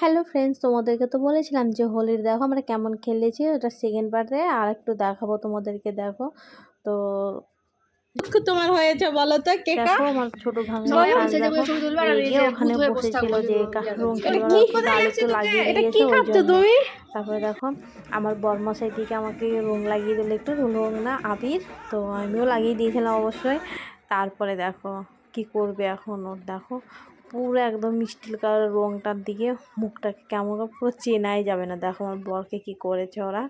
Hello friends, তোমাদেরকে তো বলেছিলাম যে হোলির দেখো আমরা কেমন খেলেছি, ওটা সেকেন্ড পার্টে আর একটু দেখাবো তোমাদেরকে। দেখো তো তোমার হয়েছে বলো তো কেকা। দেখো আমার ছোট ভাঙা ওখানে বসেছিল যে রং একটু লাগিয়ে দিয়েছে তুমি। তারপরে দেখো আমার বরমশাই দিকে আমাকে রং লাগিয়ে দিল, একটু রং না আবির, তো আমিও লাগিয়ে দিয়েছিলাম অবশ্যই। তারপরে দেখো কি করবে এখন, ওর দেখো পুরো একদম মিষ্টি কালার রংটার দিকে মুখটাকে কেমন পুরো চেনাই যাবে না। দেখো আমার বরকে কি করেছে ওরা।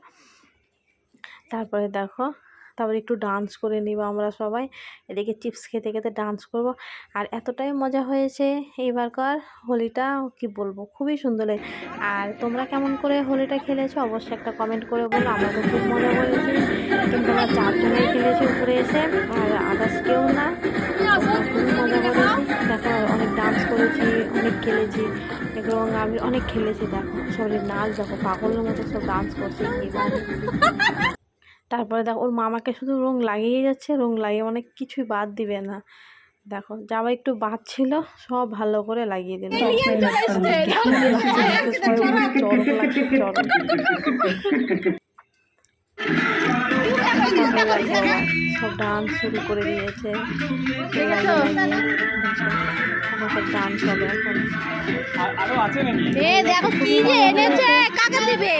তারপরে দেখো তারপরে একটু ডান্স করে নিব আমরা সবাই, এদিকে চিপস খেতে খেতে ডান্স করব। আর এতটাই মজা হয়েছে এইবারকার হোলিটা, কি বলবো, খুবই সুন্দর লাগে। আর তোমরা কেমন করে হোলিটা খেলেছো অবশ্যই একটা কমেন্ট করে বলো। আমরা তো খুব মজা করেছি, কিন্তু আমরা 4 জনেই খেলেছি উপরে এসে, আর আদার্স কেউ না। খুবই মজা করেছি। দেখো অনেক ডান্স করেছি, অনেক খেলেছি এবং আমি অনেক খেলেছি। দেখো সবাই নাচ, দেখো পাগলের মতো সব ডান্স করছে কীভাবে। তারপরে দেখো ওর মামাকে শুধু রং লাগিয়ে যাচ্ছে, রং লাগিয়ে অনেক কিছুই বাদ দিবে না। দেখো যাওয়া একটু বাদ ছিল সব ভালো করে লাগিয়ে দিল। সব ডান্স শুরু করে দিয়েছে, সব ডান্স হবে এখন। দেখো কি যে এনেছে, কাকে দিবে?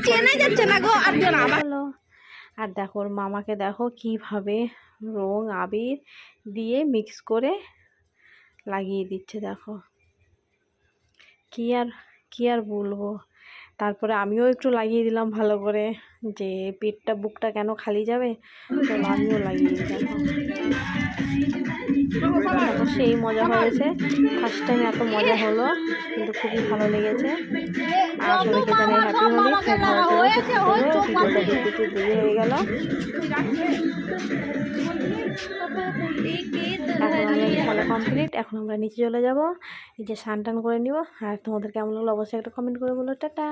চেনা যাচ্ছে না গো। আর দেখো ওর মামাকে দেখো কিভাবে রং আবির দিয়ে মিক্স করে লাগিয়ে দিচ্ছে। দেখো কি আর বলবো। তারপরে আমিও একটু লাগিয়ে দিলাম ভালো করে, যে পেটটা বুকটা কেন খালি যাবে, তো আমিও লাগিয়ে দিলাম। দেখো সেই মজা হয়েছে, ফার্স্ট টাইম এত মজা হলো, কিন্তু খুবই ভালো লেগেছে। আর সবাইকে জানাই হ্যাপি হোলি। ভিডিওটা দেখতে দেরি হয়ে গেল। এখন আমরা খেলা কমপ্লিট, এখন আমরা নিচে চলে যাব, এই যে স্নান টান করে নিব। আর তোমাদের কেমন লাগলো অবশ্যই একটা কমেন্ট করে বলো। টাটা।